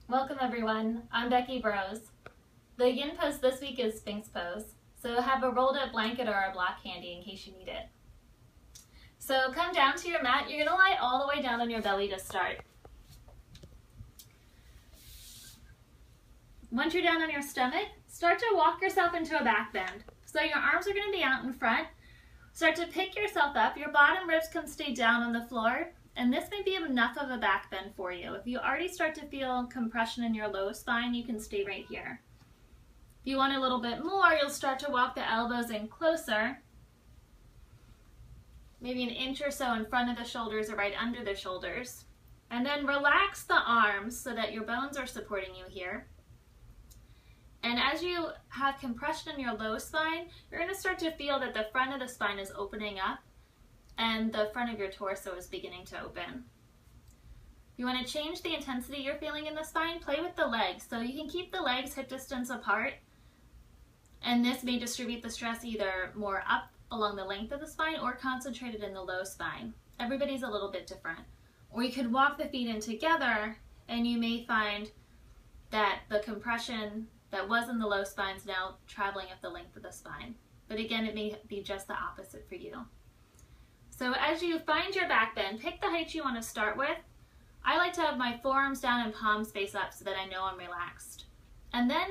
Welcome everyone, I'm Becky Bros. The yin pose this week is Sphinx pose, so have a rolled up blanket or a block handy in case you need it. So come down to your mat, you're going to lie all the way down on your belly to start. Once you're down on your stomach, start to walk yourself into a back bend. So your arms are going to be out in front. Start to pick yourself up, your bottom ribs can stay down on the floor. And this may be enough of a back bend for you. If you already start to feel compression in your low spine, you can stay right here. If you want a little bit more, you'll start to walk the elbows in closer, maybe an inch or so in front of the shoulders or right under the shoulders. And then relax the arms so that your bones are supporting you here. And as you have compression in your low spine, you're going to start to feel that the front of the spine is opening up and the front of your torso is beginning to open. If you want to change the intensity you're feeling in the spine, play with the legs. So you can keep the legs hip distance apart, and this may distribute the stress either more up along the length of the spine or concentrated in the low spine. Everybody's a little bit different. Or you could walk the feet in together, and you may find that the compression that was in the low spine is now traveling up the length of the spine. But again, it may be just the opposite for you. So as you find your back bend, pick the height you want to start with. I like to have my forearms down and palms face up so that I know I'm relaxed. And then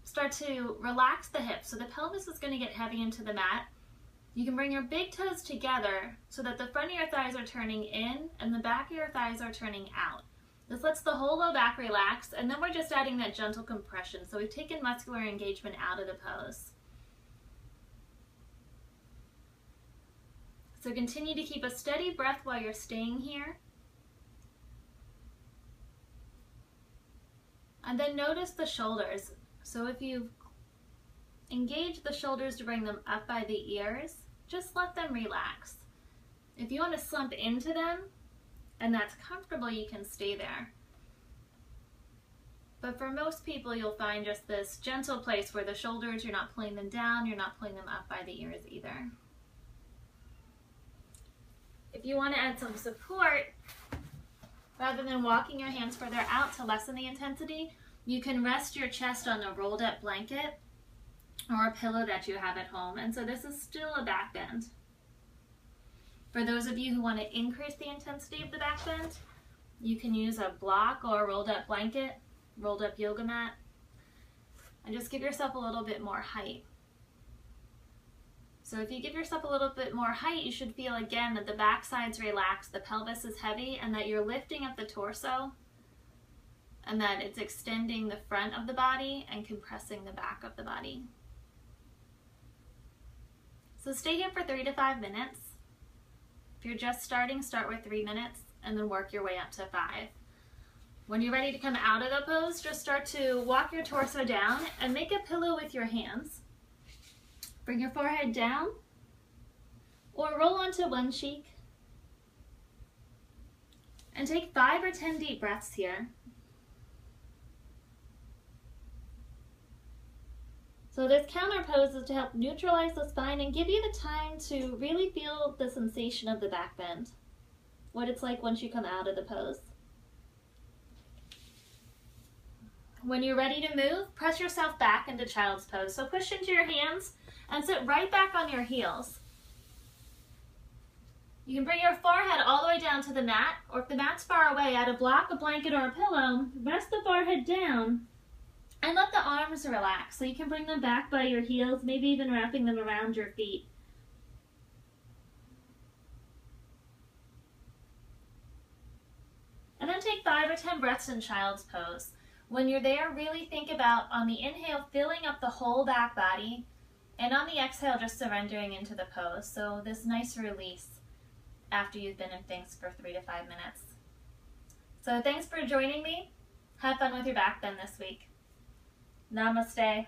start to relax the hips. So the pelvis is going to get heavy into the mat. You can bring your big toes together so that the front of your thighs are turning in and the back of your thighs are turning out. This lets the whole low back relax, and then we're just adding that gentle compression. So we've taken muscular engagement out of the pose. So continue to keep a steady breath while you're staying here. And then notice the shoulders. So if you engage the shoulders to bring them up by the ears, just let them relax. If you want to slump into them, and that's comfortable, you can stay there. But for most people, you'll find just this gentle place where the shoulders, you're not pulling them down, you're not pulling them up by the ears either. If you want to add some support, rather than walking your hands further out to lessen the intensity, you can rest your chest on a rolled up blanket or a pillow that you have at home. And so this is still a back bend. For those of you who want to increase the intensity of the back bend, you can use a block or a rolled up blanket, rolled up yoga mat, and just give yourself a little bit more height. So if you give yourself a little bit more height, you should feel again that the back side's relaxed, the pelvis is heavy, and that you're lifting up the torso, and that it's extending the front of the body and compressing the back of the body. So stay here for 3 to 5 minutes. If you're just starting, start with 3 minutes and then work your way up to 5. When you're ready to come out of the pose, just start to walk your torso down and make a pillow with your hands. Bring your forehead down or roll onto one cheek and take 5 or 10 deep breaths here. So this counter pose is to help neutralize the spine and give you the time to really feel the sensation of the back bend, what it's like once you come out of the pose. When you're ready to move, press yourself back into child's pose. So push into your hands and sit right back on your heels. You can bring your forehead all the way down to the mat, or if the mat's far away, add a block, a blanket, or a pillow. Rest the forehead down and let the arms relax. So you can bring them back by your heels, maybe even wrapping them around your feet. And then take 5 or 10 breaths in child's pose. When you're there, really think about, on the inhale, filling up the whole back body, and on the exhale, just surrendering into the pose. So this nice release after you've been in Sphinx for 3 to 5 minutes. So thanks for joining me. Have fun with your back bend this week. Namaste.